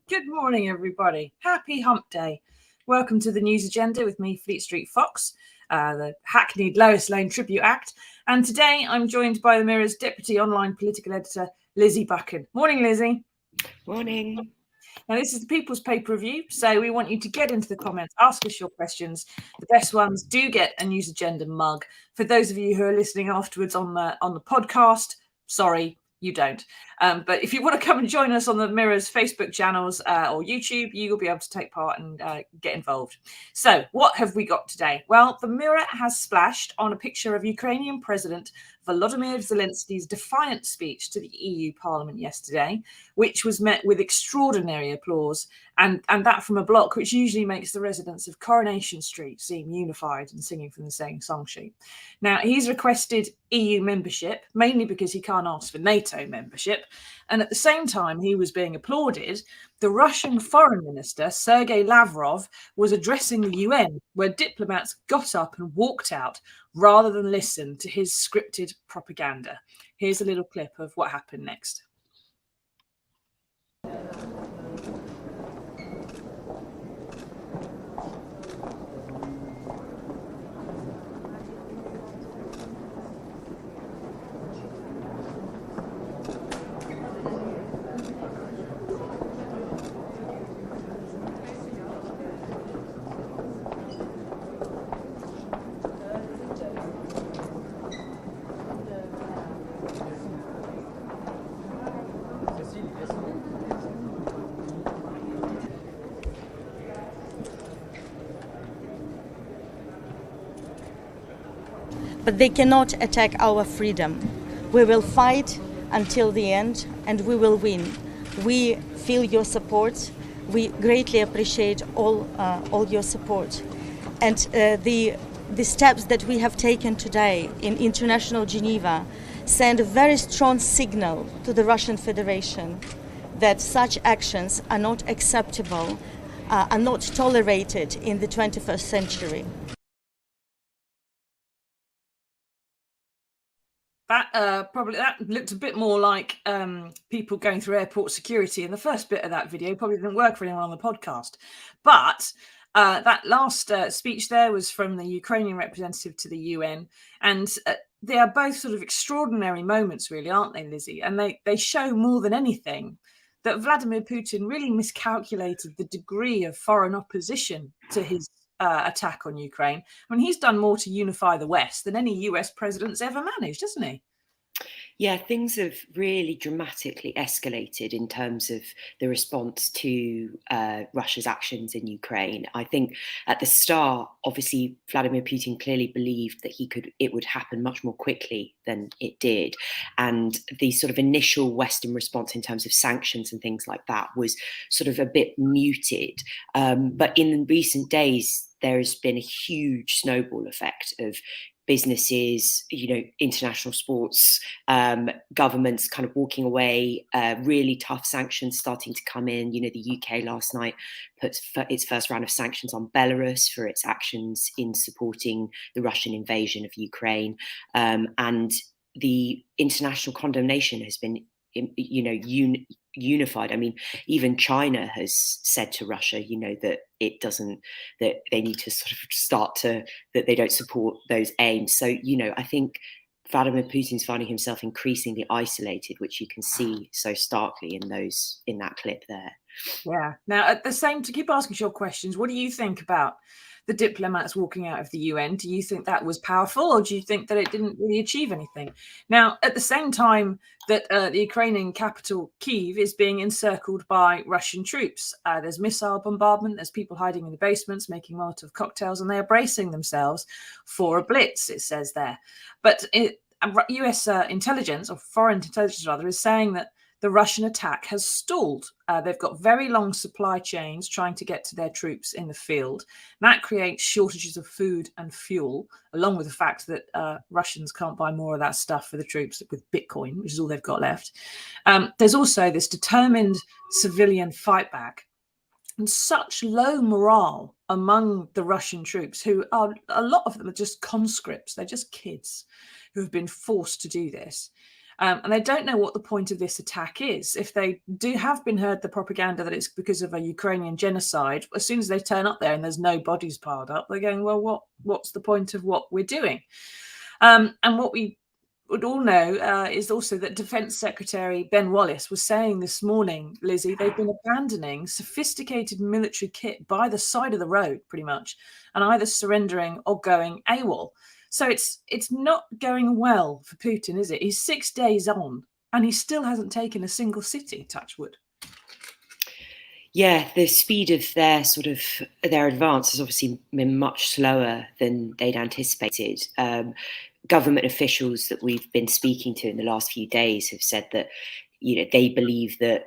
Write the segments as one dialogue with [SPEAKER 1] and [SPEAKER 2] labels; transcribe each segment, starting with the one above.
[SPEAKER 1] Good morning, everybody. Happy Hump Day. Welcome to the News Agenda with me, Fleet Street Fox, the hackneyed Lois Lane tribute act. And today I'm joined by the Mirror's Deputy Online Political Editor, Lizzy Buchan. Morning, Lizzy.
[SPEAKER 2] Morning.
[SPEAKER 1] Now, this is the People's Pay-Per-View, so we want you to get into the comments, ask us your questions. The best ones do get a News Agenda mug. For those of you who are listening afterwards on the podcast, sorry, you don't. But if you want to come and join us on the Mirror's Facebook channels or YouTube, you will be able to take part and get involved. So what have we got today? Well, the Mirror has splashed on a picture of Ukrainian President Volodymyr Zelensky's defiant speech to the EU Parliament yesterday, which was met with extraordinary applause, and that from a bloc which usually makes the residents of Coronation Street seem unified and singing from the same song sheet. Now, he's requested EU membership, mainly because he can't ask for NATO membership, and at the same time he was being applauded, the Russian Foreign Minister, Sergei Lavrov, was addressing the UN, where diplomats got up and walked out rather than listen to his scripted propaganda. Here's a little clip of what happened next.
[SPEAKER 3] But they cannot attack our freedom. We will fight until the end, and we will win. We feel your support. We greatly appreciate all your support. And the steps that we have taken today in International Geneva send a very strong signal to the Russian Federation that such actions are not acceptable, are not tolerated in the 21st century.
[SPEAKER 1] That looked a bit more like people going through airport security in the first bit of that video. Probably didn't work for anyone on the podcast. But that last speech there was from the Ukrainian representative to the UN. And they are both sort of extraordinary moments, really, aren't they, Lizzy? And they show more than anything that Vladimir Putin really miscalculated the degree of foreign opposition to his attack on Ukraine. I mean, he's done more to unify the West than any US president's ever managed, hasn't he?
[SPEAKER 2] Yeah, things have really dramatically escalated in terms of the response to Russia's actions in Ukraine. I think at the start, obviously, Vladimir Putin clearly believed that it would happen much more quickly than it did. And the sort of initial Western response in terms of sanctions and things like that was sort of a bit muted. But in recent days, there has been a huge snowball effect of businesses, international sports, governments kind of walking away, really tough sanctions starting to come in. The UK last night put its first round of sanctions on Belarus for its actions in supporting the Russian invasion of Ukraine. And the international condemnation has been, unified. I mean, even China has said to Russia, that that they need to sort of that they don't support those aims. So, I think Vladimir Putin's finding himself increasingly isolated, which you can see so starkly in that clip there.
[SPEAKER 1] Yeah. Now, at the same, to keep asking your questions, what do you think about the diplomats walking out of the UN? Do you think that was powerful, or do you think that it didn't really achieve anything? Now, at the same time that the Ukrainian capital, Kyiv, is being encircled by Russian troops, there's missile bombardment, there's people hiding in the basements, making Molotov cocktails, and they are bracing themselves for a blitz, it says there. But US intelligence, or foreign intelligence rather, is saying that the Russian attack has stalled. They've got very long supply chains trying to get to their troops in the field. That creates shortages of food and fuel, along with the fact that Russians can't buy more of that stuff for the troops with Bitcoin, which is all they've got left. There's also this determined civilian fight back and such low morale among the Russian troops, who are, a lot of them are just conscripts. They're just kids who have been forced to do this. And they don't know what the point of this attack is. If they have been heard the propaganda that it's because of a Ukrainian genocide, as soon as they turn up there and there's no bodies piled up, they're going, well, what's the point of what we're doing? And what we would all know is also that Defence Secretary Ben Wallace was saying this morning, Lizzy, they've been abandoning sophisticated military kit by the side of the road, pretty much, and either surrendering or going AWOL. So it's not going well for Putin, is it? He's 6 days on and he still hasn't taken a single city, touch wood.
[SPEAKER 2] Yeah, the speed of their advance has obviously been much slower than they'd anticipated. Government officials that we've been speaking to in the last few days have said that, they believe that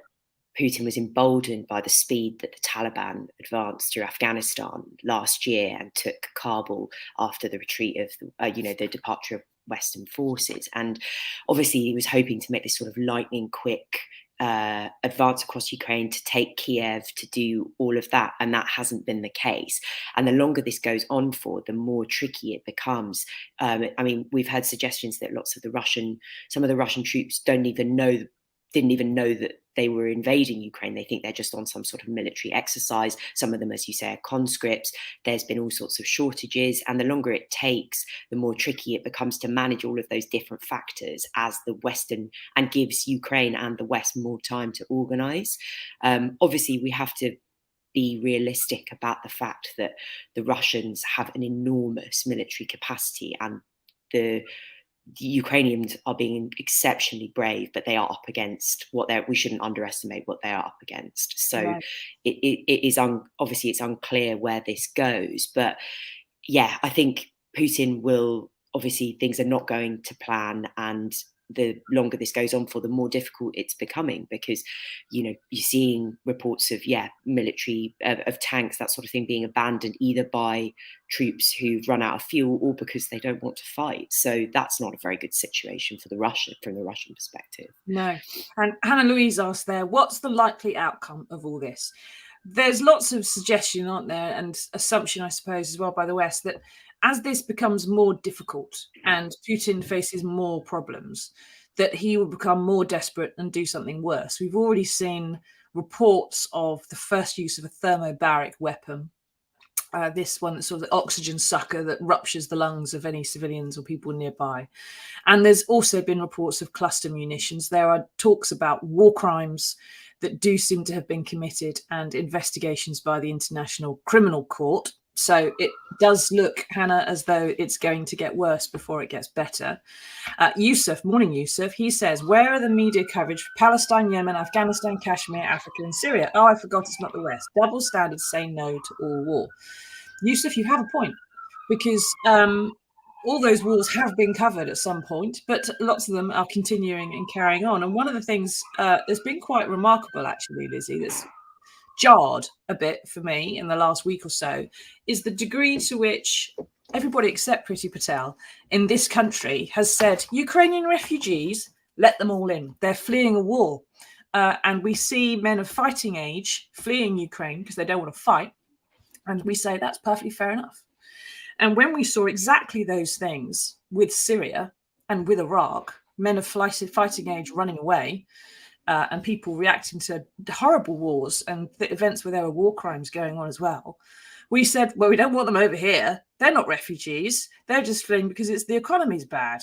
[SPEAKER 2] Putin was emboldened by the speed that the Taliban advanced through Afghanistan last year and took Kabul after the retreat of, the departure of Western forces. And obviously he was hoping to make this sort of lightning quick advance across Ukraine to take Kyiv, to do all of that. And that hasn't been the case. And the longer this goes on for, the more tricky it becomes. I mean, we've had suggestions that some of the Russian troops didn't even know that they were invading Ukraine. They think they're just on some sort of military exercise. Some of them, as you say, are conscripts. There's been all sorts of shortages. And the longer it takes, the more tricky it becomes to manage all of those different factors as the Western, and gives Ukraine and the West more time to organize. Obviously, we have to be realistic about the fact that the Russians have an enormous military capacity, and the Ukrainians are being exceptionally brave, but they are up against we shouldn't underestimate what they are up against. So right. It is obviously it's unclear where this goes, but yeah, I think Putin will, obviously things are not going to plan, and the longer this goes on for, the more difficult it's becoming, because you're seeing reports of military of tanks, that sort of thing, being abandoned either by troops who've run out of fuel or because they don't want to fight. So that's not a very good situation from the Russian perspective.
[SPEAKER 1] No. And Hannah Louise asked there, what's the likely outcome of all this? There's lots of suggestion, aren't there, and assumption, I suppose, as well by the West, that as this becomes more difficult and Putin faces more problems, that he will become more desperate and do something worse. We've already seen reports of the first use of a thermobaric weapon, this one that's sort of the oxygen sucker that ruptures the lungs of any civilians or people nearby. And there's also been reports of cluster munitions. There are talks about war crimes that do seem to have been committed and investigations by the International Criminal Court. So it does look, Hannah, as though it's going to get worse before it gets better. Yusuf, morning Yusuf, he says, where are the media coverage for Palestine, Yemen, Afghanistan, Kashmir, Africa and Syria? Oh, I forgot it's not the West. Double standards say no to all war. Yusuf, you have a point, because all those wars have been covered at some point, but lots of them are continuing and carrying on. And one of the things that's been quite remarkable, actually, Lizzy, that's jarred a bit for me in the last week or so, is the degree to which everybody except Priti Patel in this country has said, Ukrainian refugees, let them all in. They're fleeing a war. And we see men of fighting age fleeing Ukraine because they don't want to fight. And we say that's perfectly fair enough. And when we saw exactly those things with Syria and with Iraq, men of fighting age running away, and people reacting to horrible wars and the events where there were war crimes going on as well, we said, well, we don't want them over here. They're not refugees. They're just fleeing because the economy's bad.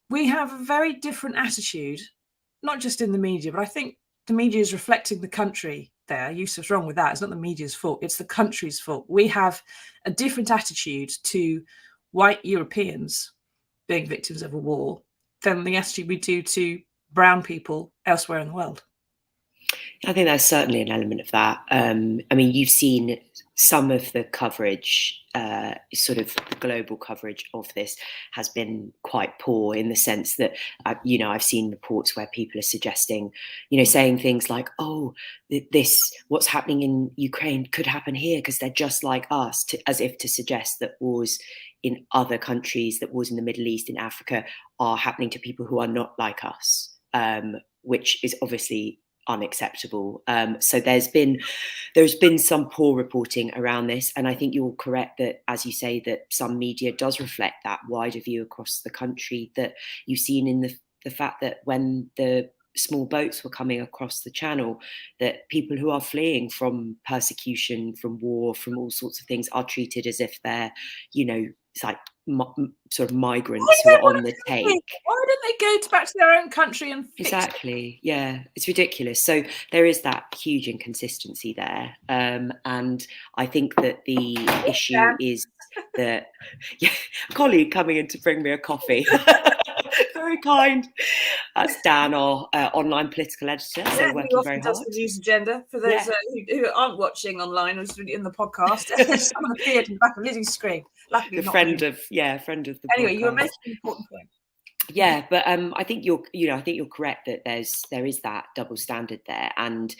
[SPEAKER 1] We have a very different attitude, not just in the media, but I think the media is reflecting the country there. Yusuf's wrong with that. It's not the media's fault. It's the country's fault. We have a different attitude to white Europeans being victims of a war than the attitude we do to brown people elsewhere in the world.
[SPEAKER 2] I think there's certainly an element of that. I mean, you've seen some of the coverage, sort of global coverage of this has been quite poor, in the sense that, I've seen reports where people are suggesting, saying things like, oh, what's happening in Ukraine could happen here because they're just like us, as if to suggest that wars in other countries, that wars in the Middle East, in Africa, are happening to people who are not like us, which is obviously unacceptable. So there's been some poor reporting around this, and I think you're correct that, as you say, that some media does reflect that wider view across the country that you've seen in the fact that when the small boats were coming across the channel, that people who are fleeing from persecution, from war, from all sorts of things, are treated as if they're, it's like sort of migrants who are on the take.
[SPEAKER 1] Why don't they go back to their own country and fix
[SPEAKER 2] Exactly. Yeah, it's ridiculous. So there is that huge inconsistency there, and I think that the issue is that a colleague coming in to bring me a coffee. Very kind. That's Dan, our online political editor. So working very hard.
[SPEAKER 1] Does the news agenda for those who aren't watching online or in the podcast. Someone appeared in the back of Lizzy's screen. Luckily,
[SPEAKER 2] the friend of the.
[SPEAKER 1] Anyway,
[SPEAKER 2] podcast.
[SPEAKER 1] you were making an important point.
[SPEAKER 2] Yeah, but I think you're correct that there is that double standard there, and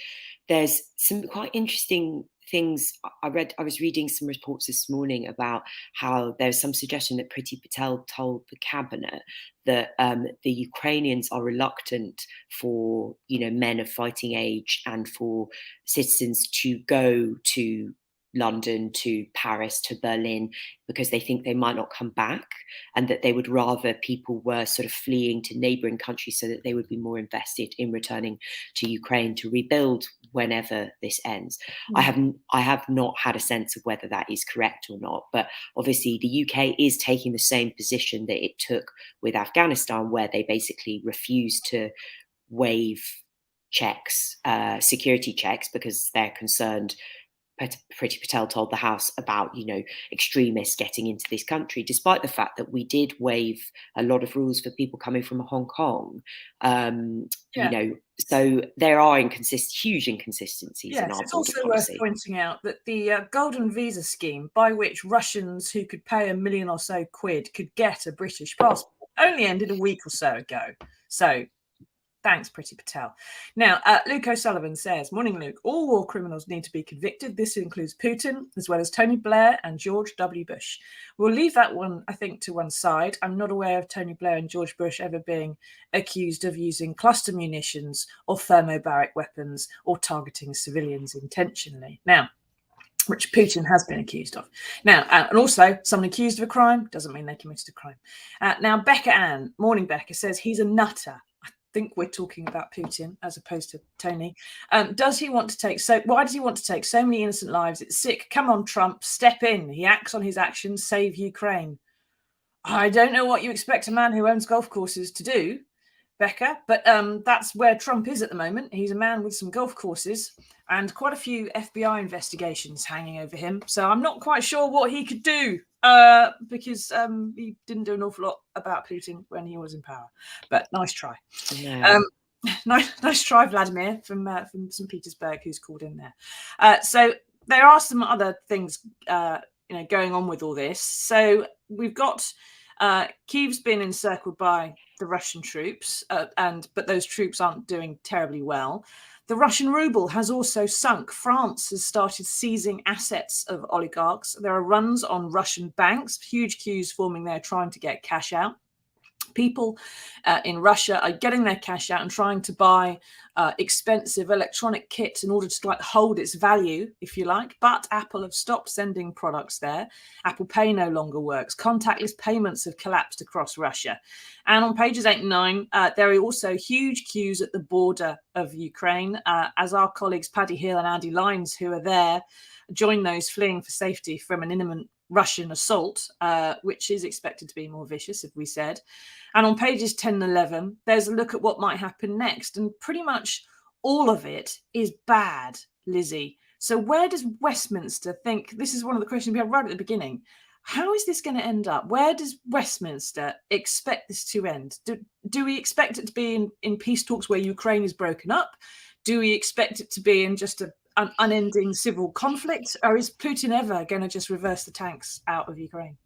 [SPEAKER 2] there's some quite interesting things. I was reading some reports this morning about how there's some suggestion that Priti Patel told the cabinet that the Ukrainians are reluctant for men of fighting age and for citizens to go to London, to Paris, to Berlin, because they think they might not come back, and that they would rather people were sort of fleeing to neighbouring countries so that they would be more invested in returning to Ukraine to rebuild whenever this ends. Mm. I have not had a sense of whether that is correct or not, but obviously the UK is taking the same position that it took with Afghanistan, where they basically refused to waive checks, security checks, because they're concerned. Priti Patel told the House about, extremists getting into this country, despite the fact that we did waive a lot of rules for people coming from Hong Kong. So there are huge inconsistencies in our
[SPEAKER 1] it's also policy. Worth pointing out that the golden visa scheme, by which Russians who could pay $1 million or so quid could get a British passport, only ended a week or so ago. So thanks, Priti Patel. Now, Luke O'Sullivan says, morning, Luke, all war criminals need to be convicted. This includes Putin, as well as Tony Blair and George W. Bush. We'll leave that one, I think, to one side. I'm not aware of Tony Blair and George Bush ever being accused of using cluster munitions or thermobaric weapons or targeting civilians intentionally. Now, which Putin has been accused of. Now, and also, someone accused of a crime doesn't mean they committed a crime. Now, Becca Ann, morning Becca, says he's a nutter. Think we're talking about Putin as opposed to Tony. Why does he want to take so many innocent lives? It's sick. Come on, Trump, step in. He acts on his actions, save Ukraine. I don't know what you expect a man who owns golf courses to do, Becca, but that's where Trump is at the moment. He's a man with some golf courses and quite a few FBI investigations hanging over him. So I'm not quite sure what he could do because he didn't do an awful lot about Putin when he was in power. But nice try.
[SPEAKER 2] No.
[SPEAKER 1] Nice try, Vladimir from St. Petersburg, who's called in there. So there are some other things going on with all this. So we've got Kyiv's been encircled by the Russian troops, but those troops aren't doing terribly well. The Russian ruble has also sunk. France has started seizing assets of oligarchs. There are runs on Russian banks, huge queues forming there trying to get cash out. People in Russia are getting their cash out and trying to buy expensive electronic kits in order to hold its value, if you like. But Apple have stopped sending products there. Apple Pay no longer works. Contactless payments have collapsed across Russia. And on pages 8 and 9, there are also huge queues at the border of Ukraine, as our colleagues Paddy Hill and Andy Lines, who are there, join those fleeing for safety from an imminent Russian assault, which is expected to be more vicious, as we said. And on pages 10 and 11, there's a look at what might happen next. And pretty much all of it is bad, Lizzy. So where does Westminster think? This is one of the questions we had right at the beginning. How is this going to end up? Where does Westminster expect this to end? Do we expect it to be in peace talks where Ukraine is broken up? Do we expect it to be in just an unending civil conflict? Or is Putin ever going to just reverse the tanks out of Ukraine?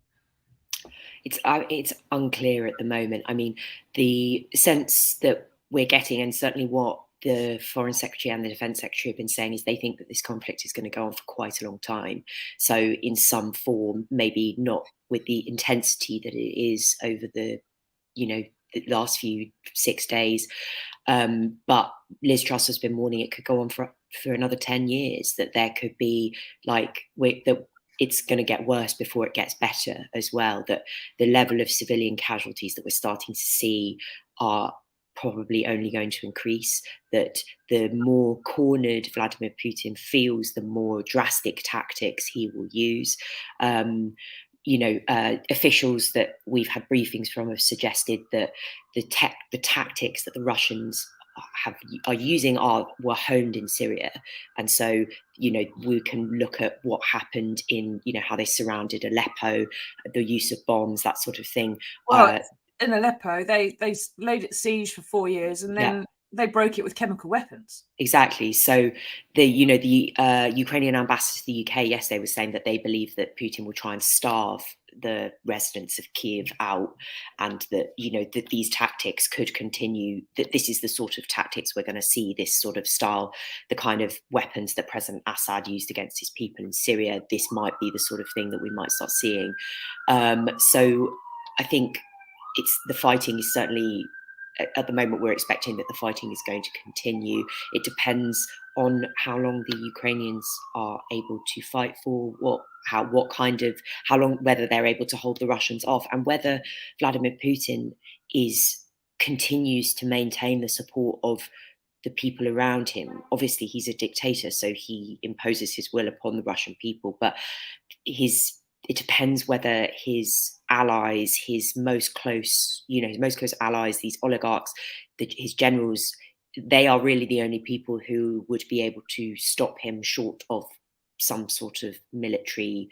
[SPEAKER 2] It's unclear at the moment. I mean, the sense that we're getting, and certainly what the Foreign Secretary and the Defence Secretary have been saying, is they think that this conflict is going to go on for quite a long time. So in some form, maybe not with the intensity that it is over the last few 6 days. But Liz Truss has been warning it could go on for another 10 years, that there could be that it's going to get worse before it gets better as well, that the level of civilian casualties that we're starting to see are probably only going to increase, that the more cornered Vladimir Putin feels, the more drastic tactics he will use. Officials that we've had briefings from have suggested that the tactics that the Russians are using were honed in Syria, and so we can look at what happened in how they surrounded Aleppo, the use of bombs, that sort of thing.
[SPEAKER 1] Well, in Aleppo, they laid it siege for 4 years, and then they broke it with chemical weapons.
[SPEAKER 2] Exactly. So the Ukrainian ambassador to the UK yesterday was saying that they believe that Putin will try and starve the residents of Kyiv out, and that that these tactics could continue, that this is the sort of tactics we're going to see, this sort of style, the kind of weapons that President Assad used against his people in Syria. This might be the sort of thing that we might start seeing. So I think the fighting is certainly, at the moment, we're expecting that the fighting is going to continue. It depends on how long the Ukrainians are able to fight for, how long, whether they're able to hold the Russians off, and whether Vladimir Putin continues to maintain the support of the people around him. Obviously, he's a dictator, so he imposes his will upon the Russian people, but it depends whether his allies, his most close allies, these oligarchs, his generals, they are really the only people who would be able to stop him, short of some sort of military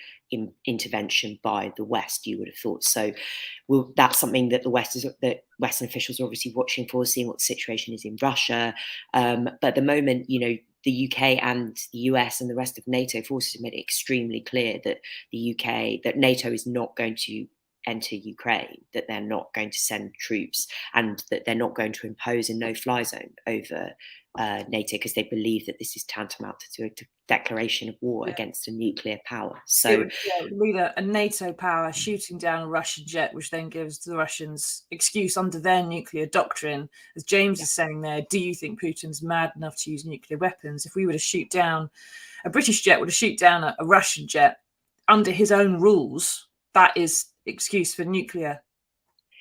[SPEAKER 2] intervention by the West, you would have thought. So that's something that that Western officials are obviously watching for, seeing what the situation is in Russia. But at the moment, the UK and the US and the rest of NATO forces have made it extremely clear that that NATO is not going to enter Ukraine, that they're not going to send troops, and that they're not going to impose a no-fly zone over NATO, because they believe that this is tantamount to a declaration of war against a nuclear power. So
[SPEAKER 1] it would lead a NATO power shooting down a Russian jet, which then gives the Russians excuse under their nuclear doctrine. As James is saying there, do you think Putin's mad enough to use nuclear weapons? If we were to shoot down, a British jet were to shoot down a Russian jet under his own rules, that is excuse for nuclear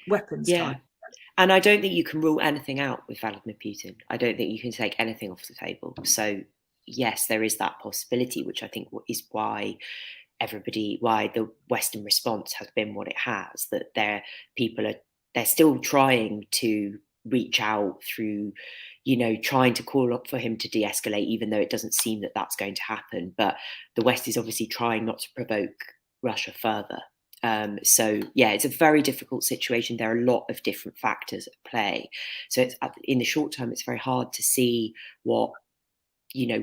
[SPEAKER 1] weapons time.
[SPEAKER 2] And I don't think you can rule anything out with Vladimir Putin. I don't think you can take anything off the table. So yes, there is that possibility, which I think is why the Western response has been what it has, that they're still trying to reach out through, trying to call up for him to de-escalate, even though it doesn't seem that that's going to happen. But the West is obviously trying not to provoke Russia further. So yeah, it's a very difficult situation. There are a lot of different factors at play. So it's, in the short term, it's very hard to see what,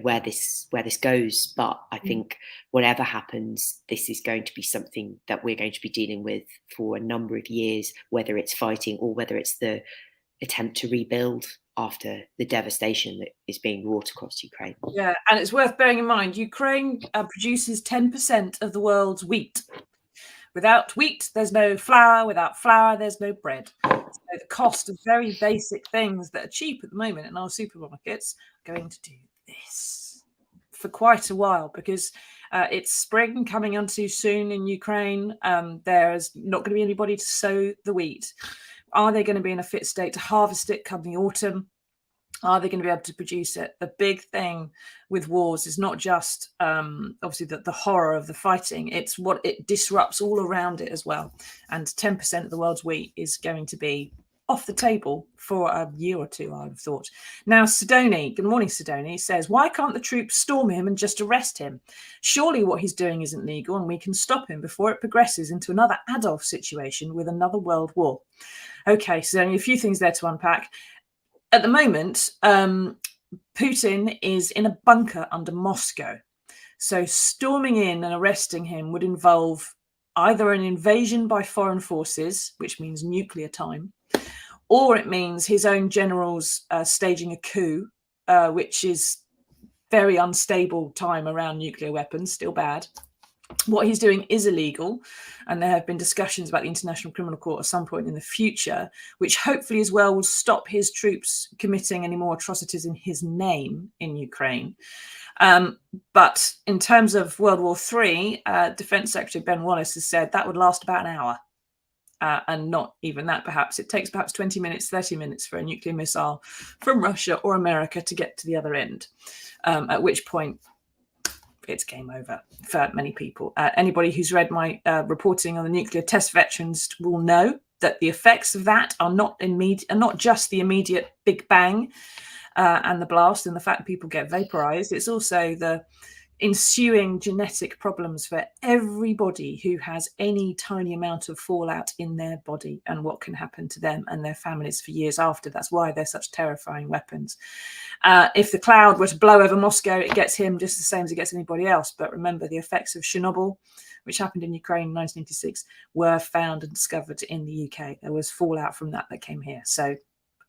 [SPEAKER 2] where this goes. But I think whatever happens, this is going to be something that we're going to be dealing with for a number of years, whether it's fighting or whether it's the attempt to rebuild after the devastation that is being wrought across Ukraine.
[SPEAKER 1] Yeah, and it's worth bearing in mind, Ukraine produces 10% of the world's wheat. Without wheat, there's no flour. Without flour, there's no bread. So the cost of very basic things that are cheap at the moment in our supermarkets are going to do this for quite a while, because it's spring coming on too soon in Ukraine. There's not going to be anybody to sow the wheat. Are they going to be in a fit state to harvest it come the autumn? Are they going to be able to produce it? The big thing with wars is not just obviously the horror of the fighting, it's what it disrupts all around it as well. And 10% of the world's wheat is going to be off the table for a year or two, I would have thought. Now, Sidoni, good morning, Sidoni, says, why can't the troops storm him and just arrest him? Surely what he's doing isn't legal and we can stop him before it progresses into another Adolf situation with another world war. Okay, so only a few things there to unpack. At the moment, Putin is in a bunker under Moscow. So storming in and arresting him would involve either an invasion by foreign forces, which means nuclear time, or it means his own generals staging a coup, which is very unstable time around nuclear weapons, still bad. What he's doing is illegal, and there have been discussions about the International Criminal Court at some point in the future, which hopefully as well will stop his troops committing any more atrocities in his name in Ukraine. But in terms of World War III, Defence Secretary Ben Wallace has said that would last about an hour. And not even that, perhaps. It takes perhaps 20 minutes, 30 minutes for a nuclear missile from Russia or America to get to the other end, at which point it's game over for many people. Anybody who's read my reporting on the nuclear test veterans will know that the effects of that are not just the immediate big bang and the blast and the fact that people get vaporized. It's also the ensuing genetic problems for everybody who has any tiny amount of fallout in their body and what can happen to them and their families for years after. That's why they're such terrifying weapons. If the cloud were to blow over Moscow, it gets him just the same as it gets anybody else. But remember, the effects of Chernobyl, which happened in Ukraine in 1986, were found and discovered in the UK. There was fallout from that came here. So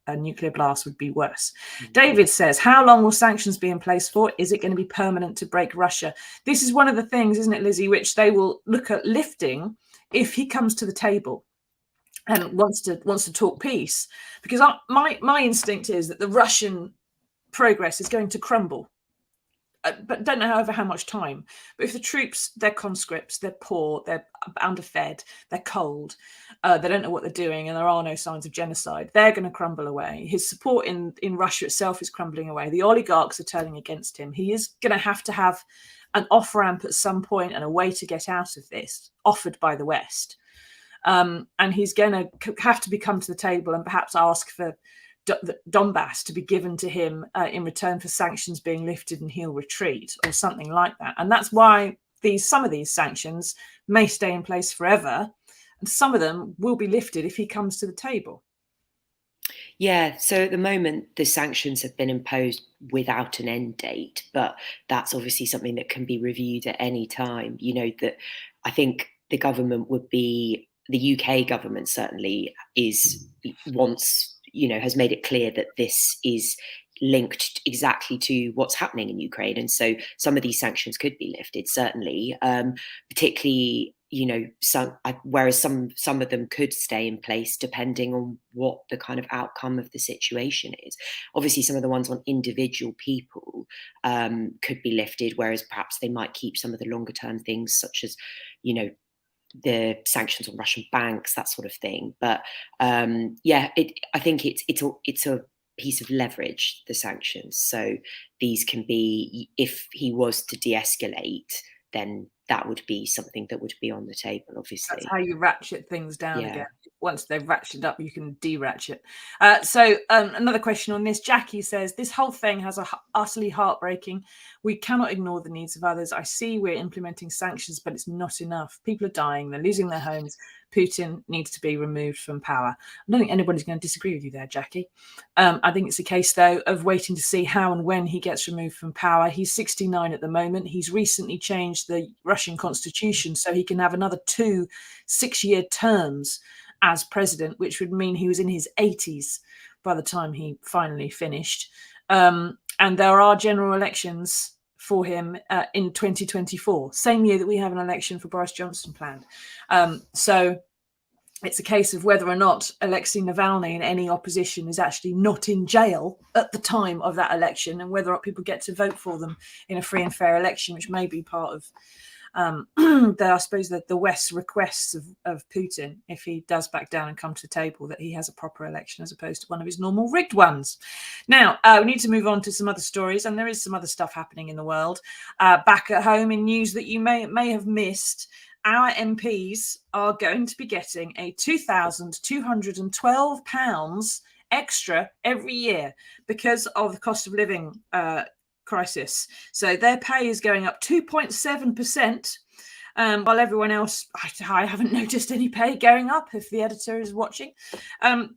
[SPEAKER 1] a nuclear blast would be worse. David says, how long will sanctions be in place for? Is it going to be permanent to break Russia? This is one of the things, isn't it, Lizzie, which they will look at lifting if he comes to the table and wants to talk peace. Because my instinct is that the Russian progress is going to crumble. But don't know, however, how much time. But if the troops, they're conscripts, they're poor, they're underfed, they're cold, they don't know what they're doing, and there are no signs of genocide, they're going to crumble away. His support in Russia itself is crumbling away. The oligarchs are turning against him. He is going to have an off-ramp at some point and a way to get out of this offered by the West. And he's going to have to come to the table and perhaps ask for Donbass to be given to him in return for sanctions being lifted and he'll retreat or something like that. And that's why some of these sanctions may stay in place forever, and some of them will be lifted if he comes to the table.
[SPEAKER 2] Yeah, so at the moment, the sanctions have been imposed without an end date, but that's obviously something that can be reviewed at any time. That I think the government the UK government certainly has made it clear that this is linked exactly to what's happening in Ukraine. And so some of these sanctions could be lifted, certainly, particularly, whereas some of them could stay in place depending on what the kind of outcome of the situation is. Obviously, some of the ones on individual people could be lifted, whereas perhaps they might keep some of the longer term things, such as, the sanctions on Russian banks, that sort of thing. But I think it's a piece of leverage, the sanctions. So these can be, if he was to de-escalate, then that would be something that would be on the table, obviously.
[SPEAKER 1] That's how you ratchet things down again. Once they've ratcheted up, you can de-ratchet. Another question on this. Jackie says, this whole thing has utterly heartbreaking. We cannot ignore the needs of others. I see we're implementing sanctions, but it's not enough. People are dying. They're losing their homes. Putin needs to be removed from power. I don't think anybody's going to disagree with you there, Jackie. I think it's a case, though, of waiting to see how and when he gets removed from power. He's 69 at the moment. He's recently changed the Russian constitution so he can have another 2 6-year terms as president, which would mean he was in his 80s by the time he finally finished. And there are general elections for him in 2024, same year that we have an election for Boris Johnson planned. So it's a case of whether or not Alexei Navalny and any opposition is actually not in jail at the time of that election, and whether or not people get to vote for them in a free and fair election, which may be part of I suppose that the West's requests of Putin, if he does back down and come to the table, that he has a proper election as opposed to one of his normal rigged ones. Now, we need to move on to some other stories, and there is some other stuff happening in the world. Back at home, in news that you may have missed, our MPs are going to be getting a £2,212 extra every year because of the cost of living crisis. So their pay is going up 2.7%, while everyone else, I haven't noticed any pay going up, if the editor is watching.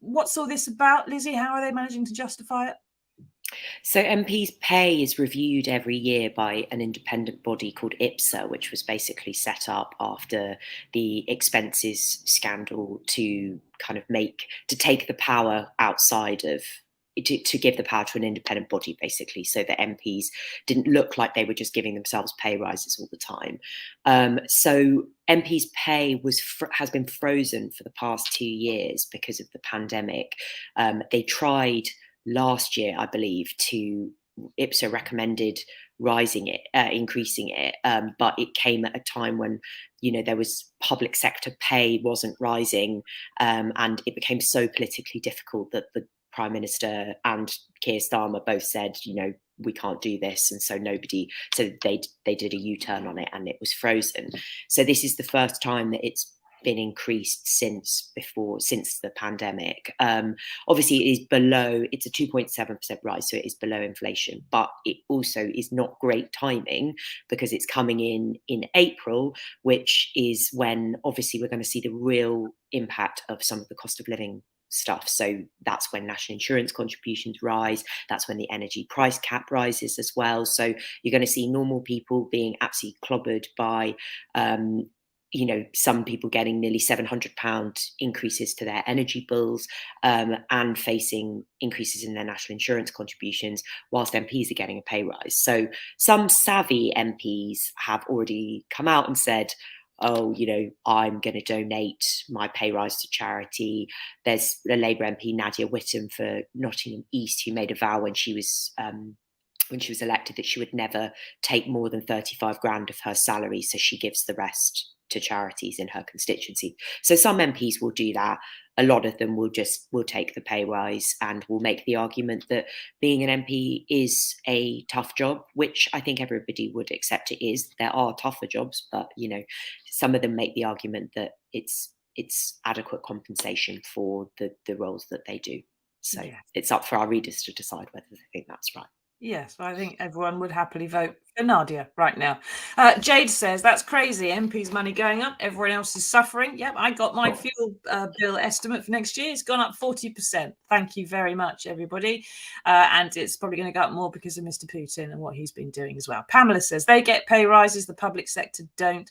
[SPEAKER 1] What's all this about, Lizzie? How are they managing to justify it?
[SPEAKER 2] So MPs' pay is reviewed every year by an independent body called IPSA, which was basically set up after the expenses scandal to kind of take the power outside of, to give the power to an independent body, basically, so that MPs didn't look like they were just giving themselves pay rises all the time. So MPs' pay has been frozen for the past 2 years because of the pandemic. They tried last year, I believe, IPSA recommended increasing it, but it came at a time when, there was public sector pay wasn't rising, and it became so politically difficult that the Prime Minister and Keir Starmer both said, we can't do this, and so they did a U-turn on it, and it was frozen. So this is the first time that it's been increased since the pandemic. Obviously it's a 2.7% rise, so it is below inflation, but it also is not great timing because it's coming in April, which is when obviously we're going to see the real impact of some of the cost of living stuff. So that's when national insurance contributions rise. That's when the energy price cap rises as well. So you're going to see normal people being absolutely clobbered by some people getting nearly £700 increases to their energy bills, and facing increases in their national insurance contributions, whilst MPs are getting a pay rise. So some savvy MPs have already come out and said, I'm going to donate my pay rise to charity. There's the Labour MP, Nadia Whittam for Nottingham East, who made a vow when she was elected that she would never take more than 35 grand of her salary, so she gives the rest to charities in her constituency. So some MPs will do that. A lot of them will take the pay rise and will make the argument that being an MP is a tough job, which I think everybody would accept it is. There are tougher jobs, but some of them make the argument that it's adequate compensation for the roles that they do. So It's up for our readers to decide whether they think that's right.
[SPEAKER 1] Yes, I think everyone would happily vote for Nadia right now. Jade says, that's crazy. MP's money going up. Everyone else is suffering. Yep, I got my fuel bill estimate for next year. It's gone up 40%. Thank you very much, everybody. And it's probably going to go up more because of Mr. Putin and what he's been doing as well. Pamela says, they get pay rises. The public sector don't.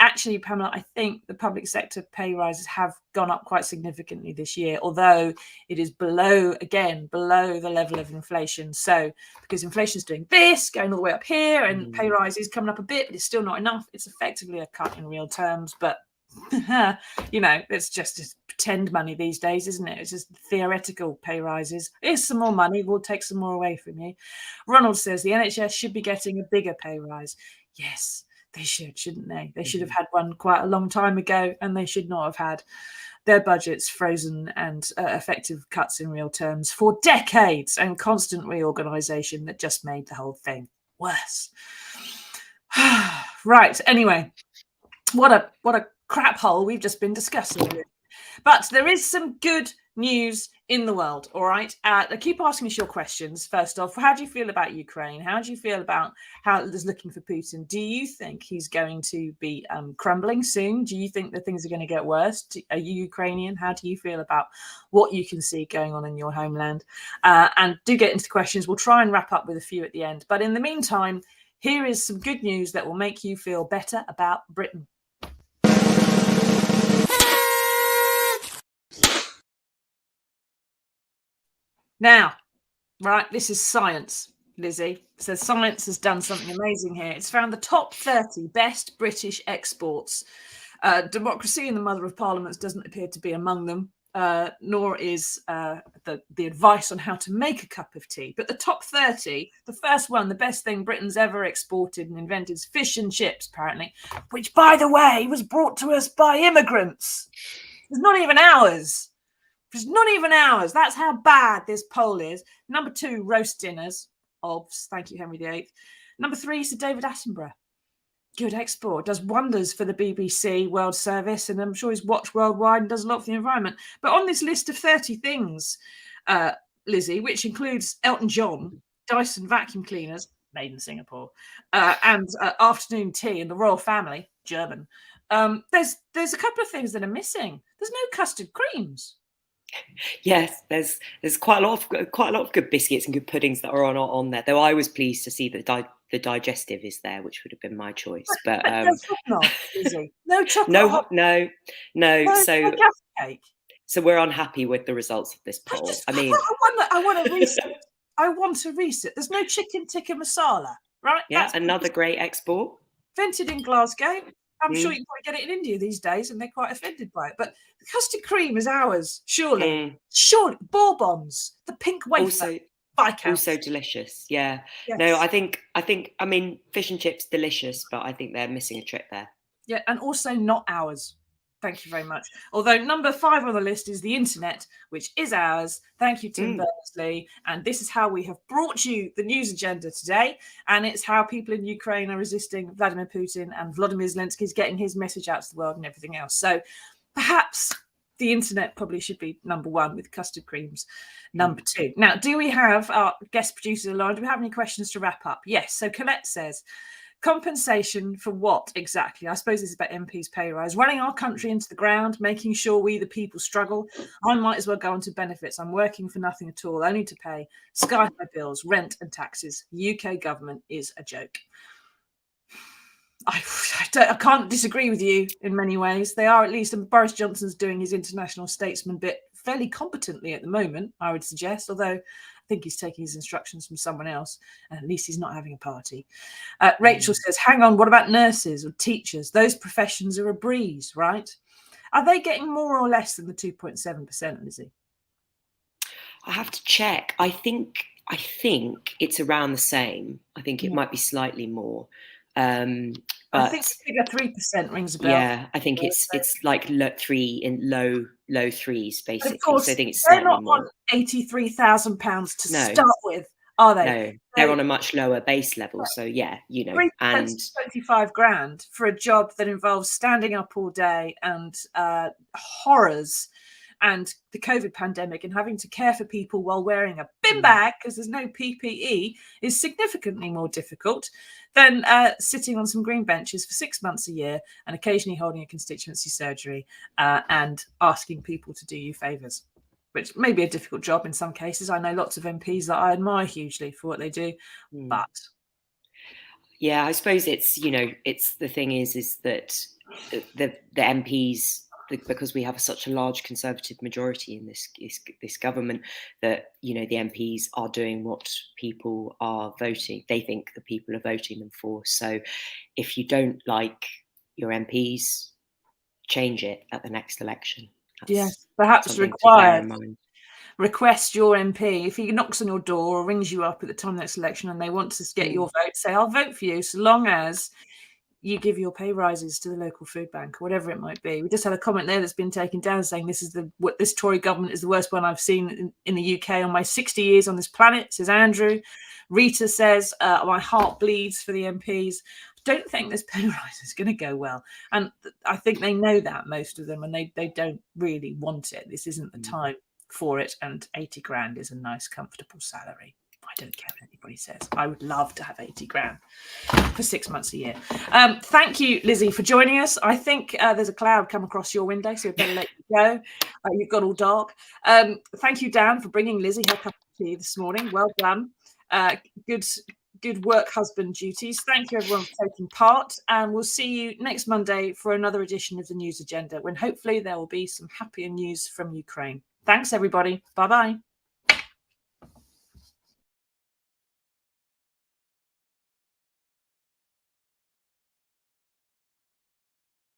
[SPEAKER 1] Actually, Pamela, I think the public sector pay rises have gone up quite significantly this year, although it is below the level of inflation. So because inflation is doing this, going all the way up here, and pay rises coming up a bit, but it's still not enough. It's effectively a cut in real terms, but it's just pretend money these days, isn't it? It's just theoretical pay rises. Here's some more money. We'll take some more away from you. Ronald says the NHS should be getting a bigger pay rise. Yes. They shouldn't they? They should have had one quite a long time ago, and they should not have had their budgets frozen and effective cuts in real terms for decades, and constant reorganisation that just made the whole thing worse. Right. Anyway, what a crap hole we've just been discussing. But there is some good news in the world, all right? I keep asking us your questions. First off, how do you feel about Ukraine? How do you feel about how it is looking for Putin? Do you think he's going to be crumbling soon? Do you think that things are going to get worse? Are you Ukrainian? How do you feel about what you can see going on in your homeland? And do get into the questions. We'll try and wrap up with a few at the end. But in the meantime, here is some good news that will make you feel better about Britain. Now, right, this is science, Lizzie. So science has done something amazing here. It's found the top 30 best British exports. Democracy and the mother of parliaments doesn't appear to be among them, nor is the advice on how to make a cup of tea. But the top 30, the first one, the best thing Britain's ever exported and invented is fish and chips, apparently, which, by the way, was brought to us by immigrants. It's not even ours. It's not even ours. That's how bad this poll is. Number 2, roast dinners. Obs. Thank you, Henry VIII. Number 3, Sir David Attenborough. Good export. Does wonders for the BBC World Service, and I'm sure he's watched worldwide and does a lot for the environment. But on this list of 30 things, Lizzie, which includes Elton John, Dyson vacuum cleaners, made in Singapore, and afternoon tea and the royal family, German, there's a couple of things that are missing. There's no custard creams.
[SPEAKER 2] Yes, there's quite a lot of good biscuits and good puddings that are on there. Though I was pleased to see that the digestive is there, which would have been my choice. But
[SPEAKER 1] no chocolate, Lizzie. No chocolate.
[SPEAKER 2] No. So
[SPEAKER 1] gas cake.
[SPEAKER 2] So we're unhappy with the results of this poll.
[SPEAKER 1] I want to reset. I want to reset. There's no chicken tikka masala, right?
[SPEAKER 2] Yeah,
[SPEAKER 1] that's
[SPEAKER 2] another great export.
[SPEAKER 1] Invented in Glasgow. I'm sure you can probably get it in India these days, and they're quite offended by it. But the custard cream is ours, surely. Surely. Bourbons, the pink wafer.
[SPEAKER 2] Also delicious. Yeah. Yes. No, I think. I mean, fish and chips, delicious, but I think they're missing a trick there.
[SPEAKER 1] Yeah, and also not ours. Thank you very much. Although number 5 on the list is the internet, which is ours. Thank you, Tim Berners-Lee. And this is how we have brought you the news agenda today. And it's how people in Ukraine are resisting Vladimir Putin, and Vladimir Zelensky is getting his message out to the world and everything else. So perhaps the internet probably should be number 1, with custard creams number 2. Now, do we have our guest producer, Lauren? Do we have any questions to wrap up? Yes. So Colette says, compensation for what exactly? I suppose this is about MP's pay rise. Running our country into the ground, making sure we the people struggle. I might as well go on to benefits. I'm working for nothing at all, only to pay sky high bills, rent and taxes. UK government is a joke. I can't disagree with you in many ways. They are, at least, and Boris Johnson's doing his international statesman bit fairly competently at the moment, I would suggest, although I think he's taking his instructions from someone else, and at least he's not having a party. Rachel says, hang on, what about nurses or teachers? Those professions are a breeze, right? Are they getting more or less than the 2.7%, Lizzie?
[SPEAKER 2] I have to check. I think it's around the same. I think it might be slightly more.
[SPEAKER 1] I think the figure 3% rings a bell.
[SPEAKER 2] Yeah, I think it's like low threes, basically.
[SPEAKER 1] Of course,
[SPEAKER 2] so I think it's
[SPEAKER 1] they're not
[SPEAKER 2] more.
[SPEAKER 1] on £83,000 to start with, are they?
[SPEAKER 2] No, they're on a much lower base level. So yeah, and
[SPEAKER 1] 25 grand for a job that involves standing up all day and horrors and the COVID pandemic and having to care for people while wearing a bin bag because there's no PPE is significantly more difficult than sitting on some green benches for 6 months a year and occasionally holding a constituency surgery and asking people to do you favours, which may be a difficult job in some cases. I know lots of MPs that I admire hugely for what they do, but...
[SPEAKER 2] Yeah, I suppose it's the thing is that the MPs, because we have such a large Conservative majority in this government, that the MPs are doing what people are voting. They think the people are voting them for. So, if you don't your MPs, change it at the next election.
[SPEAKER 1] Yes, perhaps required. Request your MP if he knocks on your door or rings you up at the time of the next election and they want to get your vote. Say, I'll vote for you so long as you give your pay rises to the local food bank or whatever it might be. We just had a comment there that's been taken down saying this Tory government is the worst one I've seen in the UK on my 60 years on this planet, says Andrew. Rita says, my heart bleeds for the MPs. don't think this pay rise is going to go well. And I think they know that, most of them, and they don't really want it. This isn't the time for it. And 80 grand is a nice, comfortable salary. I don't care what anybody says. I would love to have 80 grand for 6 months a year. Thank you, Lizzy, for joining us. I think there's a cloud come across your window, so we better let you go. You've got all dark. Thank you, Dan, for bringing Lizzy her cup of tea this morning. Well done. Good work husband duties. Thank you, everyone, for taking part. And we'll see you next Monday for another edition of the News Agenda, when hopefully there will be some happier news from Ukraine. Thanks, everybody. Bye-bye.